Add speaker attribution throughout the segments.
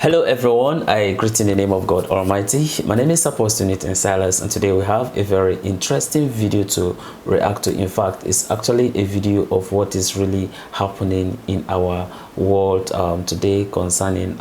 Speaker 1: Hello everyone, I greet in the name of God Almighty. My name is Apostle Nathan Silas, and today we have a very interesting video to react to. In fact, it's actually a video of what is really happening in our world today concerning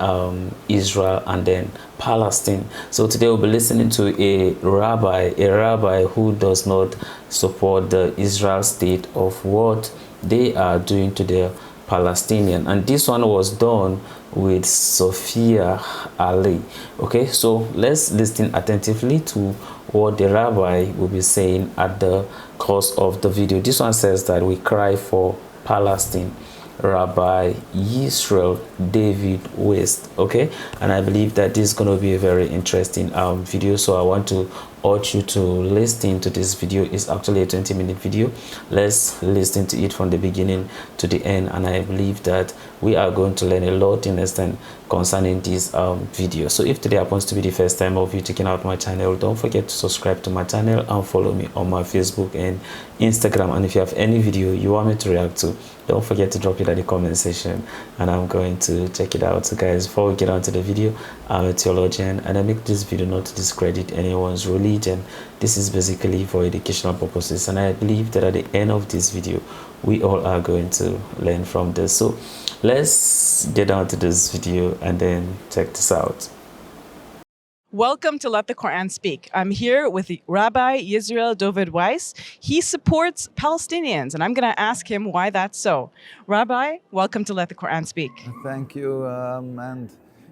Speaker 1: Israel and then Palestine. So today we'll be listening to a rabbi who does not support the Israel state of what they are doing to their Palestinian, and this one was done with Safiyyah Ally. Okay, so let's listen attentively to what the rabbi will be saying at the course of the video. This one says that we cry for Palestine, Rabbi Yisroel Dovid Weiss. Okay, and I believe that this is going to be a very interesting video, so I want to urge you to listen to this video. It's actually a 20-minute video. Let's listen to it from the beginning to the end, and I believe that we are going to learn a lot in this time concerning this video. So if today happens to be the first time of you checking out my channel, don't forget to subscribe to my channel and follow me on my Facebook and Instagram. And if you have any video you want me to react to, don't forget to drop it at the comment section and I'm going to check it out. So guys, before we get on to the video, I'm a theologian and I make this video not to discredit anyone's religion. This is basically for educational purposes, and I believe that at the end of this video we all are going to learn from this. So let's get on to this video and then check this out.
Speaker 2: Welcome to Let the Quran Speak. I'm here with Rabbi Yisroel Dovid Weiss. He supports Palestinians, and I'm going to ask him why that's so. Rabbi, welcome to Let the Quran Speak.
Speaker 3: Thank you, and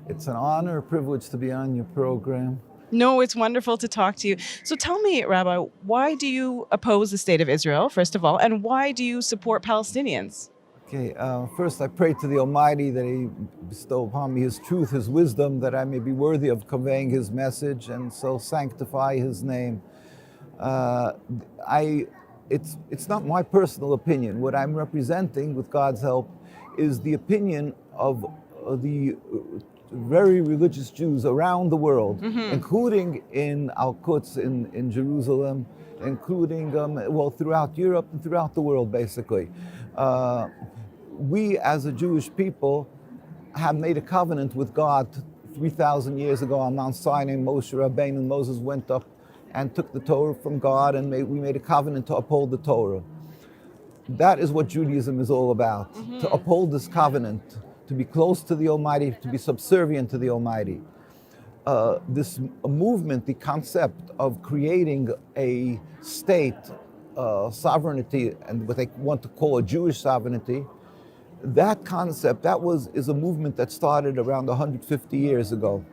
Speaker 3: it's an honor, a privilege to be on your program.
Speaker 2: No, it's wonderful to talk to you. So tell me, Rabbi, why do you oppose the state of Israel, first of all, and why do you support Palestinians?
Speaker 3: Okay, first I pray to the Almighty that He bestow upon me His truth, His wisdom, that I may be worthy of conveying His message and so sanctify His name. It's not my personal opinion. What I'm representing, with God's help, is the opinion of the very religious Jews around the world, including in Al-Quds in Jerusalem, including throughout Europe and throughout the world, basically. We as a Jewish people have made a covenant with God 3,000 years ago on Mount Sinai. Moshe Rabbeinu and Moses went up and took the Torah from God, and we made a covenant to uphold the Torah. That is what Judaism is all about, to uphold this covenant, to be close to the Almighty, to be subservient to the Almighty. This movement, the concept of creating a state sovereignty, and what they want to call a Jewish sovereignty, that concept, is a movement that started around 150 years ago.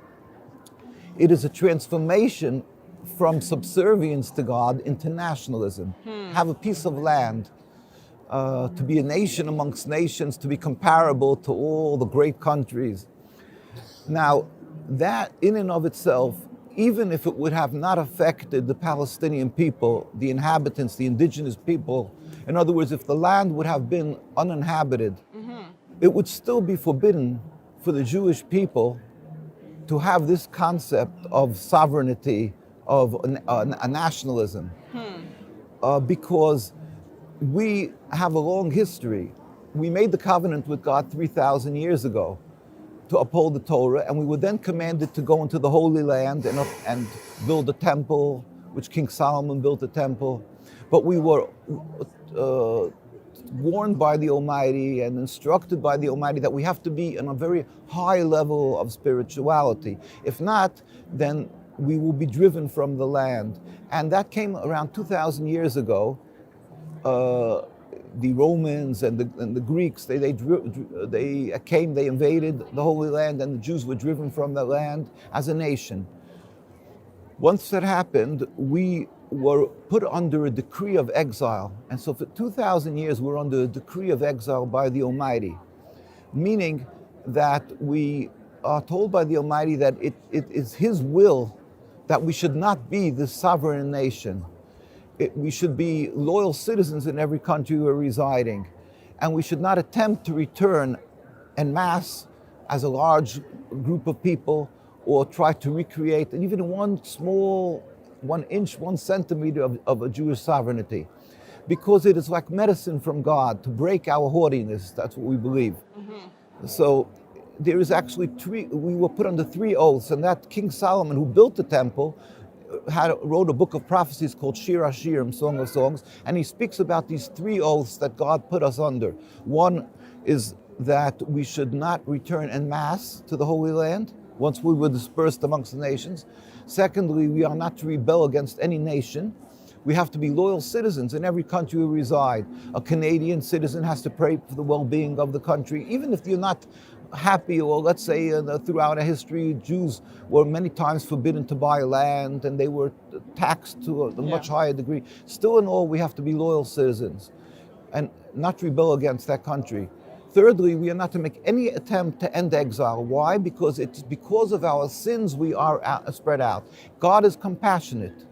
Speaker 3: It is a transformation from subservience to God into nationalism. Have a piece of land, to be a nation amongst nations, to be comparable to all the great countries. Now, that in and of itself, even if it would have not affected the Palestinian people, the inhabitants, the indigenous people, in other words, if the land would have been uninhabited, it would still be forbidden for the Jewish people to have this concept of sovereignty, of a nationalism, because we have a long history. We made the covenant with God 3,000 years ago to uphold the Torah, and we were then commanded to go into the Holy Land and build a temple, which King Solomon built a temple. But we were warned by the Almighty and instructed by the Almighty that we have to be in a very high level of spirituality. If not, then we will be driven from the land. And that came around 2,000 years ago. The Romans and the Greeks, they came, they invaded the Holy Land, and the Jews were driven from the land as a nation. Once that happened, we were put under a decree of exile. And so for 2,000 years, we're under a decree of exile by the Almighty, meaning that we are told by the Almighty that it is His will that we should not be this sovereign nation. We should be loyal citizens in every country we're residing, and we should not attempt to return en masse as a large group of people, or try to recreate even one small 1 inch, 1 centimeter of a Jewish sovereignty, because it is like medicine from God to break our haughtiness. That's what we believe. So there is actually we were put under 3 oaths, and that King Solomon, who built the temple, wrote a book of prophecies called Shir HaShirim, Song of Songs, and he speaks about these 3 oaths that God put us under. One is that we should not return en masse to the Holy Land once we were dispersed amongst the nations. Secondly, we are not to rebel against any nation. We have to be loyal citizens in every country we reside. A Canadian citizen has to pray for the well-being of the country, even if you're not happy, or let's say throughout our history, Jews were many times forbidden to buy land and they were taxed to a much higher degree. Still in all, we have to be loyal citizens and not rebel against that country. Thirdly, we are not to make any attempt to end exile. Why? Because it's because of our sins we are spread out. God is compassionate.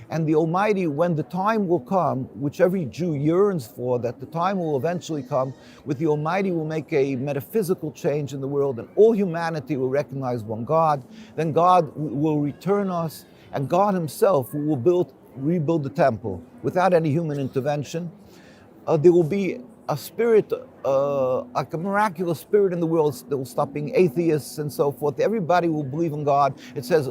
Speaker 3: And the Almighty, when the time will come, which every Jew yearns for, that the time will eventually come, with the Almighty will make a metaphysical change in the world and all humanity will recognize one God. Then God will return us, and God himself will rebuild the temple without any human intervention. There will be a spirit, like a miraculous spirit in the world that will stop being atheists and so forth. Everybody will believe in God. It says,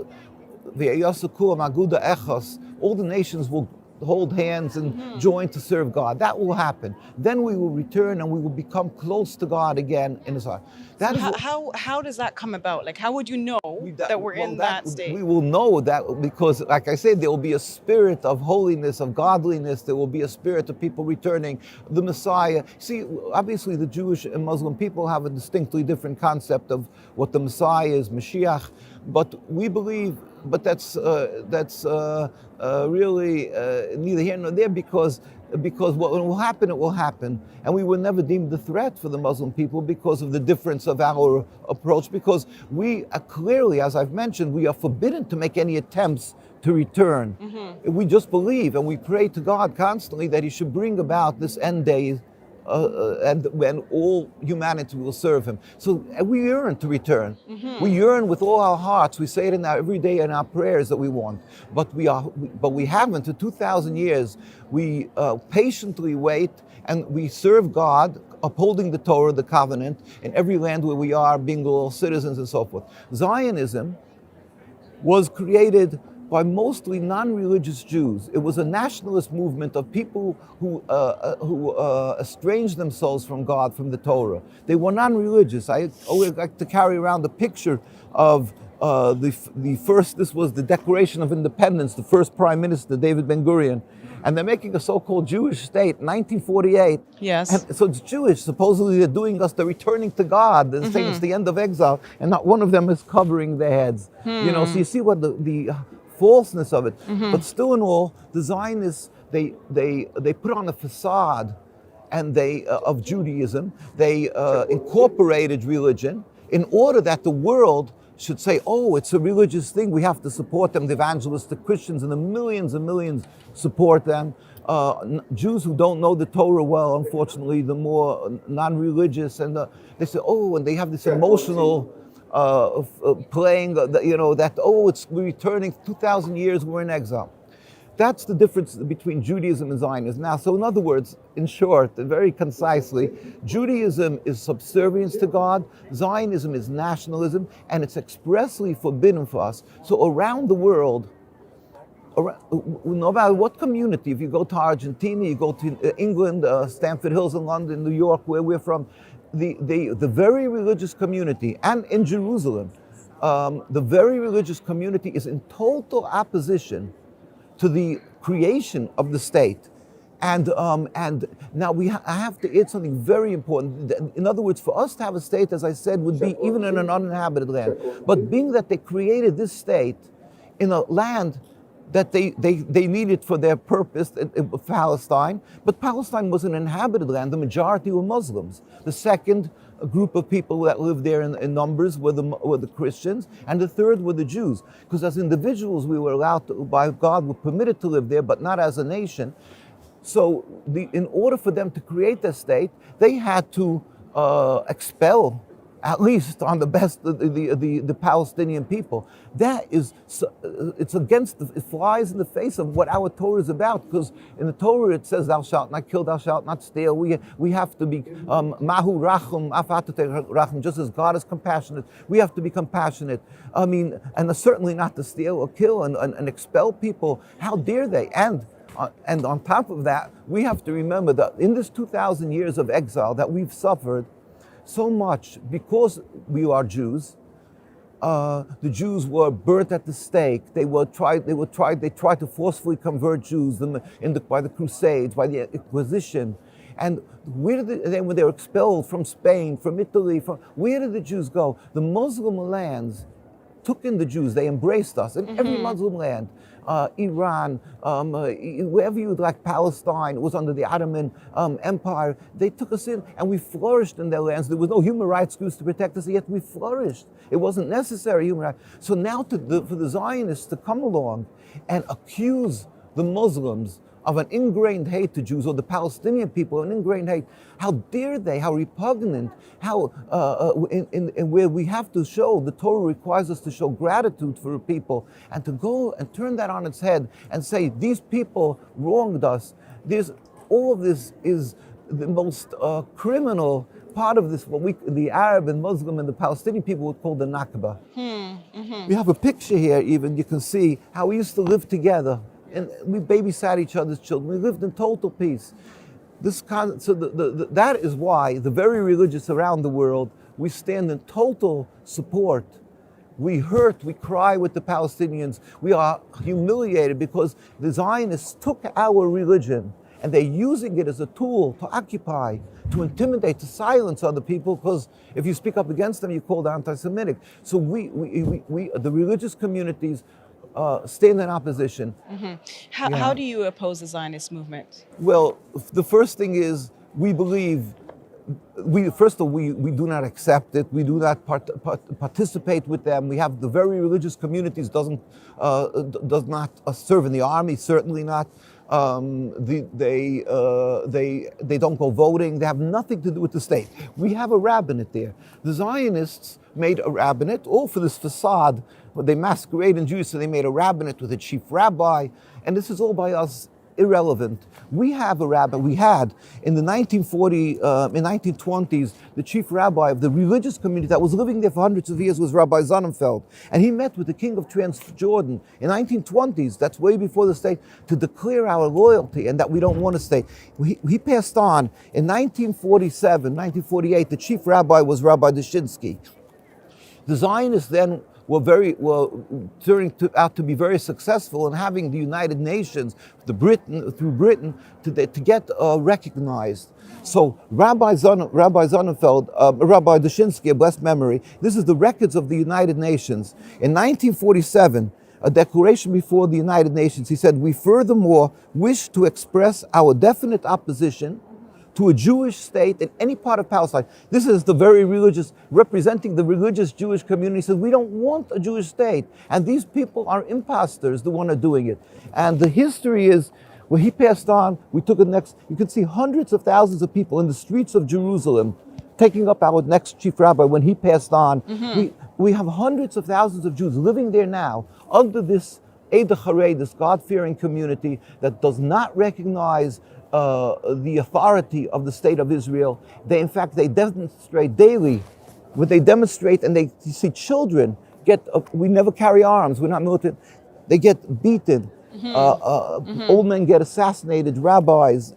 Speaker 3: all the nations will hold hands and join to serve God. That will happen. Then we will return and we will become close to God again in his heart.
Speaker 2: How does that come about? Like, how would you know that we're in that state?
Speaker 3: We will know that because, like I said, there will be a spirit of holiness, of godliness. There will be a spirit of people returning. The Messiah. See, obviously the Jewish and Muslim people have a distinctly different concept of what the Messiah is, Mashiach. But we believe, but that's really neither here nor there, because what will happen, it will happen. And we were never deemed a threat for the Muslim people because of the difference of our approach, because we are clearly, as I've mentioned, we are forbidden to make any attempts to return. We just believe and we pray to God constantly that he should bring about this end day and when all humanity will serve him. So we yearn to return. We yearn with all our hearts. We say it every day in our prayers that we want. But we haven't. For 2,000 years, we patiently wait and we serve God, upholding the Torah, the covenant, in every land where we are, being loyal citizens and so forth. Zionism was created by mostly non-religious Jews. It was a nationalist movement of people who estranged themselves from God, from the Torah. They were non-religious. I always like to carry around a picture of the first, this was the Declaration of Independence, the first Prime Minister, David Ben-Gurion, and they're making a so-called Jewish state, 1948.
Speaker 2: Yes.
Speaker 3: And so it's Jewish. Supposedly they're returning to God. They're saying it's the end of exile, and not one of them is covering their heads. You know, so you see what the falseness of it. But still in all, the Zionists, they put on a facade and of Judaism. They incorporated religion in order that the world should say, oh, it's a religious thing, we have to support them. The evangelistic Christians and the millions and millions support them. Jews who don't know the Torah well, unfortunately, the more non-religious, and they say, oh, and they have this emotional playing, it's returning 2,000 years, we're in exile. That's the difference between Judaism and Zionism. Now, so in other words, in short, and very concisely, Judaism is subservience to God, Zionism is nationalism, and it's expressly forbidden for us. So around the world, no matter what community, if you go to Argentina, you go to England, Stamford Hills in London, New York, where we're from, the very religious community, and in Jerusalem, the very religious community is in total opposition to the creation of the state. And now I have to add something very important. In other words, for us to have a state, as I said, would be even in an uninhabited land. But being that they created this state in a land that they needed for their purpose, Palestine, but Palestine was an inhabited land. The majority were Muslims. The second group of people that lived there in numbers were the Christians, and the third were the Jews. Because as individuals, we were allowed to, by God, were permitted to live there, but not as a nation. So in order for them to create their state, they had to expel at least on the best of the Palestinian people. That is, it's against, it flies in the face of what our Torah is about, because in the Torah it says, thou shalt not kill, thou shalt not steal. We have to be mahu rachum, afatate rachum, just as God is compassionate, we have to be compassionate. I mean, and certainly not to steal or kill and expel people. How dare they? And on top of that, we have to remember that in this 2,000 years of exile that we've suffered so much because we are Jews. The Jews were burnt at the stake. They tried to forcefully convert Jews by the Crusades, by the Inquisition. And when they were expelled from Spain, from Italy, where did the Jews go? The Muslim lands took in the Jews. They embraced us in every Muslim land. Iran, wherever you would like, Palestine, it was under the Ottoman Empire. They took us in and we flourished in their lands. There was no human rights groups to protect us, yet we flourished. It wasn't necessary, human rights. So now for the Zionists to come along and accuse the Muslims of an ingrained hate to Jews, or the Palestinian people, an ingrained hate. How dare they? How repugnant? How where we have to show, the Torah requires us to show gratitude for people, and to go and turn that on its head and say these people wronged us. All of this is the most criminal part of this, what the Arab and Muslim and the Palestinian people would call the Nakba. We have a picture here. Even you can see how we used to live together. And we babysat each other's children. We lived in total peace. That is why the very religious around the world, we stand in total support. We hurt, we cry with the Palestinians. We are humiliated because the Zionists took our religion and they're using it as a tool to occupy, to intimidate, to silence other people, because if you speak up against them, you're called anti-Semitic. So the religious communities, stand in opposition.
Speaker 2: How do you oppose the Zionist movement?
Speaker 3: Well, the first thing is we believe, first of all, we do not accept it. We do not participate with them. We have the very religious communities does not serve in the army, certainly not. They don't go voting. They have nothing to do with the state. We have a rabbinate there. The Zionists made a rabbinate, all for this facade. They masquerade in Jews, so they made a rabbinate with a chief rabbi, and this is all by us irrelevant. We have a rabbi. We had in the 1920s, the chief rabbi of the religious community that was living there for hundreds of years was Rabbi Sonnenfeld, and he met with the king of Transjordan in 1920s. That's way before the state, to declare our loyalty and that we don't want to stay. He passed on in 1947, 1948. The chief rabbi was Rabbi Dushinsky. The Zionists then were turning out to be very successful in having the United Nations, through Britain, to get recognized. So Rabbi Sonnenfeld, Rabbi Dushinsky, of blessed memory, this is the records of the United Nations. In 1947, a declaration before the United Nations, he said, "We furthermore wish to express our definite opposition to a Jewish state in any part of Palestine." This is the very religious, representing the religious Jewish community, says we don't want a Jewish state. And these people are imposters, the one are doing it. And the history is, when he passed on, we took it next, you can see hundreds of thousands of people in the streets of Jerusalem taking up our next chief rabbi when he passed on. We have hundreds of thousands of Jews living there now under this Eid Harei, this God-fearing community that does not recognize the authority of the state of Israel. In fact, they demonstrate daily. When they demonstrate and you see children we never carry arms, we're not military, they get beaten. Old men get assassinated, rabbis.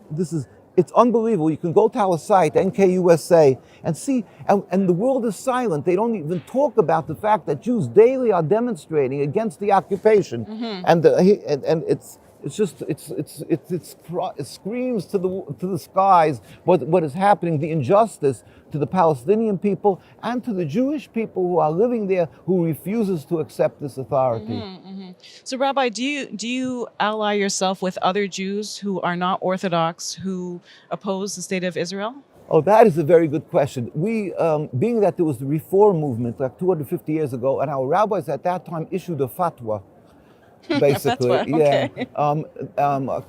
Speaker 3: It's unbelievable. You can go to our site, NKUSA, and see, and the world is silent. They don't even talk about the fact that Jews daily are demonstrating against the occupation. And it screams to the skies what is happening, the injustice to the Palestinian people and to the Jewish people who are living there, who refuses to accept this authority.
Speaker 2: So, Rabbi, do you ally yourself with other Jews who are not Orthodox, who oppose the state of Israel?
Speaker 3: Oh, that is a very good question. We, being that there was the Reform movement like 250 years ago, and our rabbis at that time issued a fatwa. Basically,
Speaker 2: okay.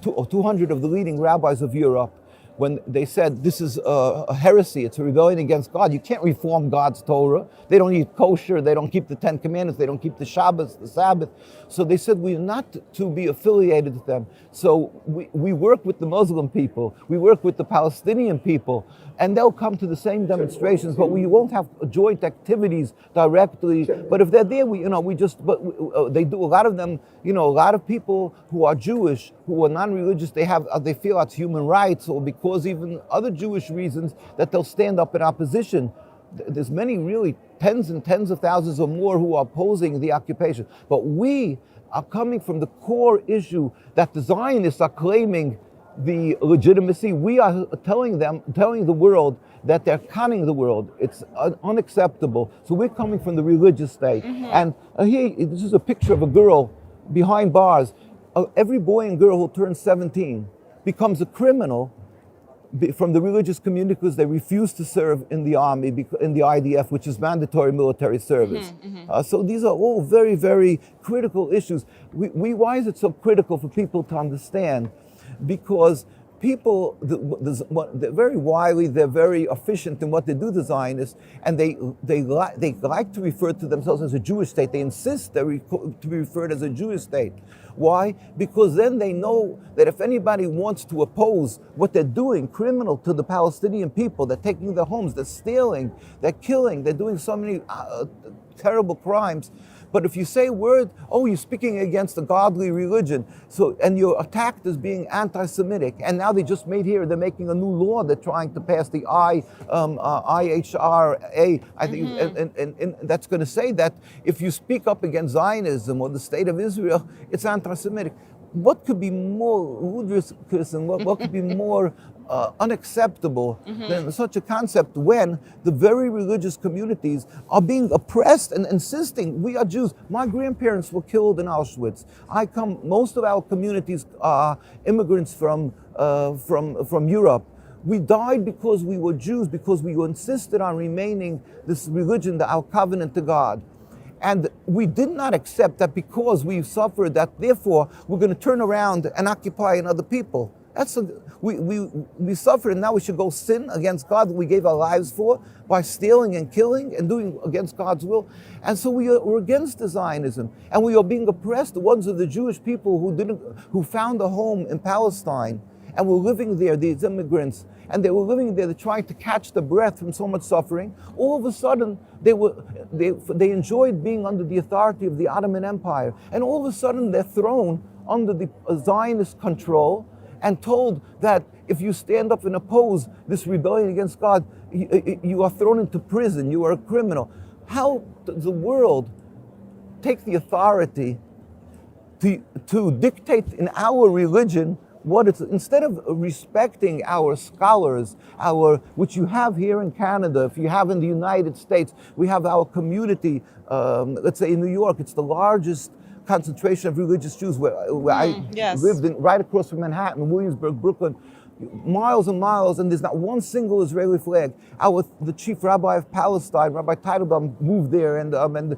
Speaker 3: 200 of the leading rabbis of Europe when they said this is a heresy, it's a rebellion against God. You can't reform God's Torah. They don't eat kosher, they don't keep the 10 Commandments, they don't keep the Shabbos, the Sabbath. So they said we're not to be affiliated with them. So we work with the Muslim people, we work with the Palestinian people, and they'll come to the same demonstrations, but we won't have joint activities directly. But if they're there, they do. A lot of them, a lot of people who are Jewish, who are non-religious, they feel it's human rights, or because even other Jewish reasons, that they'll stand up in opposition. There's many, really tens and tens of thousands or more who are opposing the occupation. But we are coming from the core issue that the Zionists are claiming the legitimacy. We are telling the world that they're conning the world. It's unacceptable. So we're coming from the religious state. And here, this is a picture of a girl behind bars. Every boy and girl who turns 17 becomes a criminal from the religious community because they refuse to serve in the army, in the IDF, which is mandatory military service. So these are all very, very critical issues. Why is it so critical for people to understand? Because people, they're very wily, they're very efficient in what they do, the Zionists, and they like to refer to themselves as a Jewish state. They insist to be referred as a Jewish state. Why? Because then they know that if anybody wants to oppose what they're doing, criminal to the Palestinian people, they're taking their homes, they're stealing, they're killing, they're doing so many terrible crimes. But if you say a word, you're speaking against a godly religion, and you're attacked as being anti-Semitic, and now they're making a new law. They're trying to pass the IHRA, I think, and that's going to say that if you speak up against Zionism or the state of Israel, it's anti-Semitic. What could be more ludicrous and what could be more unacceptable than such a concept when the very religious communities are being oppressed and insisting, we are Jews. My grandparents were killed in Auschwitz. Most of our communities are immigrants from Europe. We died because we were Jews, because we insisted on remaining this religion, our covenant to God. And we did not accept that because we suffered, that therefore we're going to turn around and occupy another people. We suffered, and now we should go sin against God that we gave our lives for by stealing and killing and doing against God's will. And so we're against the Zionism, and we are being oppressed. The ones of the Jewish people who found a home in Palestine and were living there, these immigrants, and they were living there, they're trying to catch the breath from so much suffering. All of a sudden, they enjoyed being under the authority of the Ottoman Empire, and all of a sudden they're thrown under the Zionist control and told that if you stand up and oppose this rebellion against God, you are thrown into prison, you are a criminal. How does the world take the authority to dictate in our religion what it's, instead of respecting our scholars, which you have here in Canada, if you have in the United States, we have our community, let's say in New York, it's the largest concentration of religious Jews where I lived right across from Manhattan, Williamsburg, Brooklyn, miles and miles, and there's not one single Israeli flag. The chief rabbi of Palestine, Rabbi Teitelbaum, moved there, and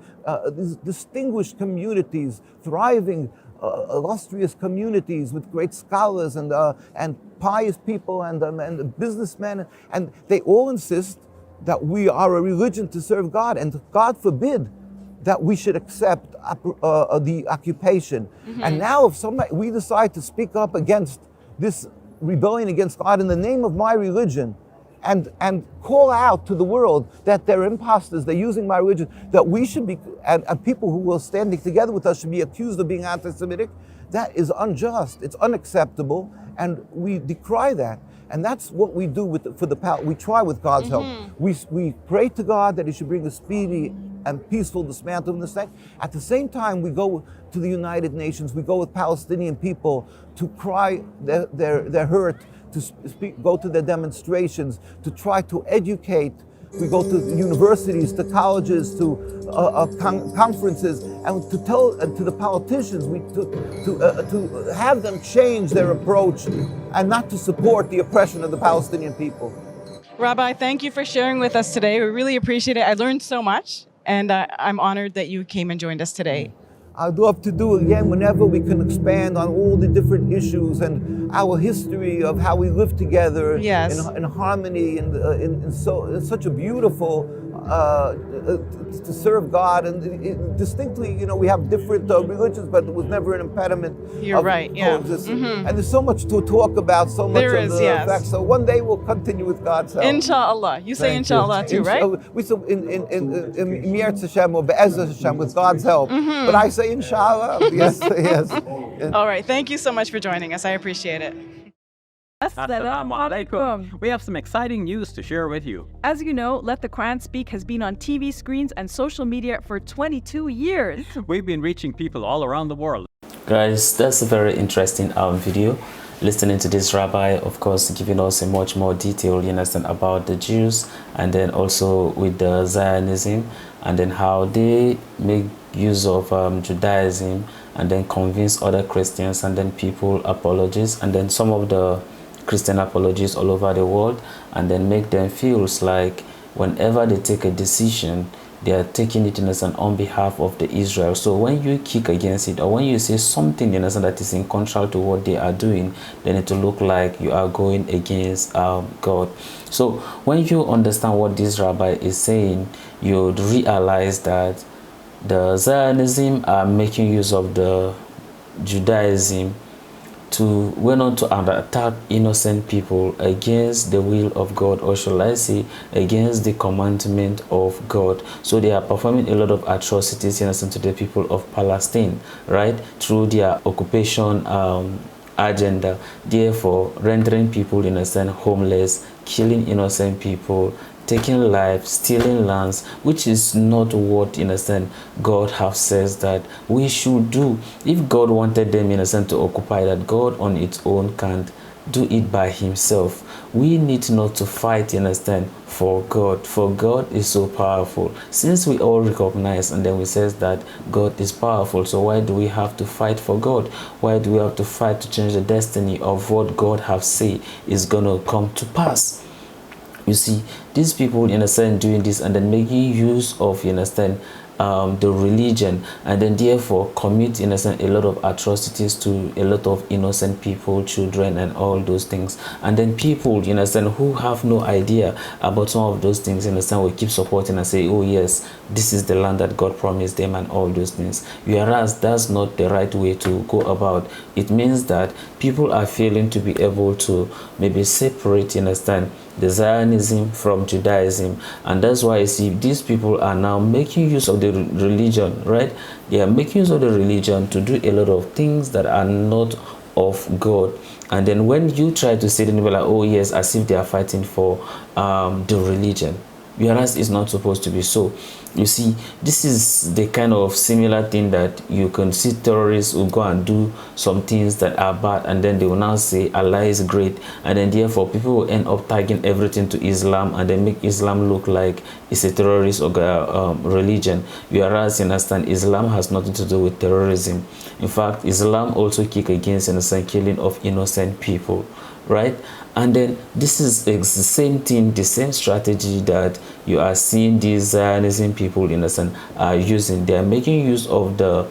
Speaker 3: these distinguished communities, thriving, illustrious communities with great scholars and pious people and businessmen, and they all insist that we are a religion to serve God, and God forbid that we should accept the occupation. And now if we decide to speak up against this rebellion against God in the name of my religion, and call out to the world that they're imposters, they're using my religion, that we should be, and people who are standing together with us should be accused of being anti-Semitic, that is unjust, it's unacceptable, and we decry that. And that's what we do we try with God's help. We pray to God that He should bring a speedy and peaceful dismantling of the state. At the same time, we go to the United Nations, we go with Palestinian people to cry their hurt, to go to their demonstrations, to try to educate. We go to universities, to colleges, to conferences, and to tell to the politicians, to have them change their approach and not to support the oppression of the Palestinian people.
Speaker 2: Rabbi, thank you for sharing with us today. We really appreciate it. I learned so much, and I'm honored that you came and joined us today.
Speaker 3: I'd love to do it again whenever we can expand on all the different issues and our history of how we live together
Speaker 2: Yes.
Speaker 3: in harmony and in such a beautiful to serve God. And distinctly, you know, we have different religions, but it was never an impediment
Speaker 2: You're right, yeah.
Speaker 3: coexistence. And there's so much to talk about, so much
Speaker 2: There
Speaker 3: of
Speaker 2: is,
Speaker 3: the
Speaker 2: yes.
Speaker 3: facts. So one day we'll continue with God's help.
Speaker 2: Inshallah. You say
Speaker 3: Thank you.
Speaker 2: inshallah too, right?
Speaker 3: We say in Mirz Hashem or Be'ez Hashem with God's help. But I say inshallah. Yes, yes.
Speaker 2: All right. Thank you so much for joining us. I appreciate it.
Speaker 4: Assalamu alaikum. We have some exciting news to share with you.
Speaker 2: As you know, Let the Quran Speak has been on TV screens and social media for 22 years.
Speaker 4: We've been reaching people all around the world.
Speaker 1: Guys, that's a very interesting video. Listening to this rabbi, of course, giving us a much more detail, you understand, about the Jews, and then also with the Zionism, and then how they make use of Judaism, and then convince other Christians, and then people apologists, and then some of the Christian apologists all over the world, and then make them feel like whenever they take a decision, they are taking it, innocent, on behalf of the Israel. So when you kick against it, or when you say something, innocent, that is in contrary to what they are doing, then it will look like you are going against God. So when you understand what this rabbi is saying, you would realize that the Zionism are making use of the Judaism to went on to attack innocent people against the will of God, or shall I say against the commandment of God. So they are performing a lot of atrocities, innocent, to the people of Palestine, right, through their occupation agenda, therefore rendering people, innocent, homeless, killing innocent people, taking life, stealing lands, which is not what, in a sense, God has says that we should do. If God wanted them, in a sense, to occupy that, God on its own can't do it by himself. We need not to fight, in a sense, for God is so powerful. Since we all recognize, and then we says that God is powerful, so why do we have to fight for God? Why do we have to fight to change the destiny of what God has said is going to come to pass? You see, these people, in a sense, doing this and then making use of, you understand, the religion, and then therefore commit, in a sense, a lot of atrocities to a lot of innocent people, children, and all those things. And then people, in a sense, who have no idea about some of those things, in a sense, will keep supporting and say, oh yes, this is the land that God promised them and all those things. Whereas that's not the right way to go about. It means that people are failing to be able to maybe separate, you understand, the Zionism from Judaism. And that's why I see these people are now making use of the religion, right? They are making use of the religion to do a lot of things that are not of God. And then when you try to say, then you're like, oh yes, as if they are fighting for the religion, whereas it's not supposed to be so. You see, this is the kind of similar thing that you can see terrorists who go and do some things that are bad, and then they will now say Allah is great, and then therefore people will end up tagging everything to Islam, and then make Islam look like it's a terrorist or religion, whereas, you understand, Islam has nothing to do with terrorism. In fact, Islam also kick against, innocent, killing of innocent people, right? And then this is the same thing, the same strategy that you are seeing these Zionism people, in a sense, are using. They are making use of the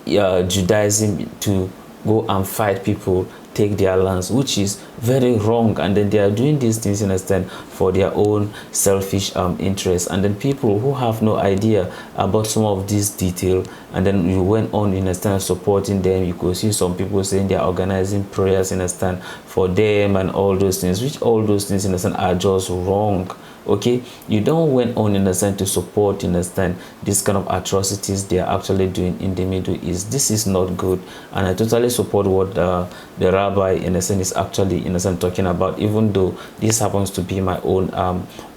Speaker 1: Judaism to go and fight people, take their lands, which is very wrong. And then they are doing these things, in a sense, for their own selfish interests. And then people who have no idea about some of these details, and then you went on, in a sense, supporting them. You could see some people saying they are organizing prayers, in a sense, for them and all those things, which all those things, in a sense, are just wrong. Okay, you don't went on, in a sense, to support, in a sense, this kind of atrocities they are actually doing in the Middle East. This is not good, and I totally support what the rabbi, in a sense, is actually, in a sense, talking about, even though this happens to be my own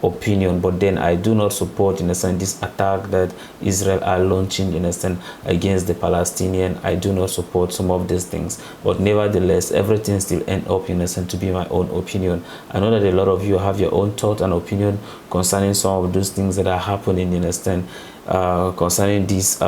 Speaker 1: opinion. But then I do not support, in a sense, this attack that Israel are launching, in a sense, against the Palestinian. I do not support some of these things, but nevertheless, everything still end up, in a sense, to be my own opinion. I know that a lot of you have your own thought and opinion concerning some of those things that are happening, in a sense, concerning this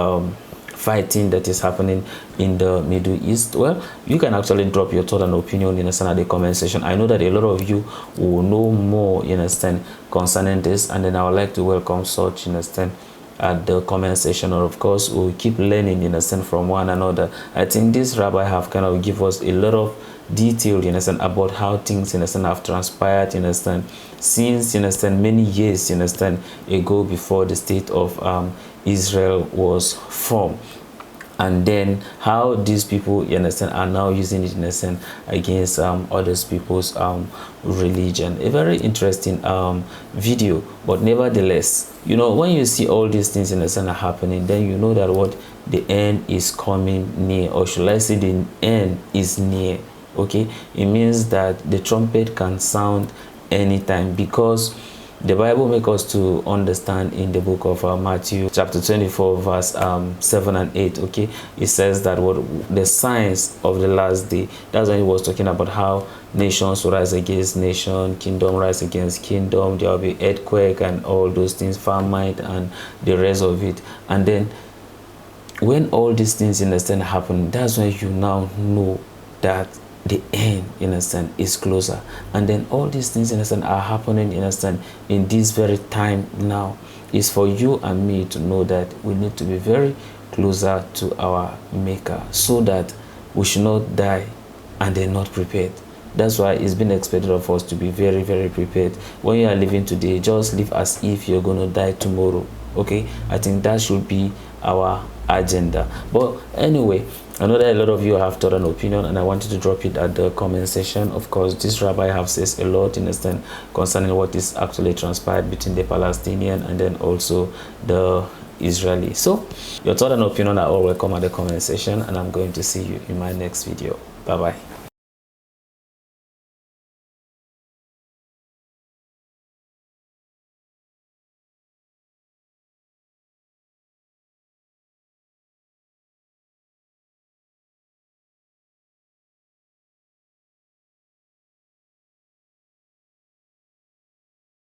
Speaker 1: fighting that is happening in the Middle East. Well, you can actually drop your thought and opinion, in a sense, at the comment section. I know that a lot of you will know more, in a sense, concerning this, and then I would like to welcome such, in a sense, at the comment section, or of course we'll keep learning, you understand, from one another. I think this rabbi have kind of give us a lot of detail, you understand, about how things, you understand, have transpired, you understand, since, you understand, many years, you understand, ago, before the state of Israel was formed. And then how these people, you understand, are now using it, you understand, against other people's religion. A very interesting video. But nevertheless, you know, when you see all these things, you understand, are happening, then you know that what the end is coming near, or should I say the end is near. Okay, it means that the trumpet can sound anytime, because the Bible makes us to understand in the book of Matthew chapter 24 verse 7 and 8. Okay, it says that what the signs of the last day, that's when he was talking about how nations will rise against nation, kingdom rise against kingdom, there will be earthquake and all those things, famine and the rest of it. And then when all these things, you understand, happen, that's when you now know that the end, you understand, is closer. And then all these things, you understand, are happening, you understand, in this very time now. Is for you and me to know that we need to be very closer to our maker, so that we should not die and then not prepared. That's why it's been expected of us to be very, very prepared. When you are living today, just live as if you're going to die tomorrow. Okay, I think that should be our agenda. But anyway, I know that a lot of you have thought an opinion, and I wanted to drop it at the comment section. Of course, this rabbi have says a lot, understand, concerning what is actually transpired between the Palestinian and then also the Israeli. So your thought and opinion are all welcome at the comment section, and I'm going to see you in my next video. Bye bye.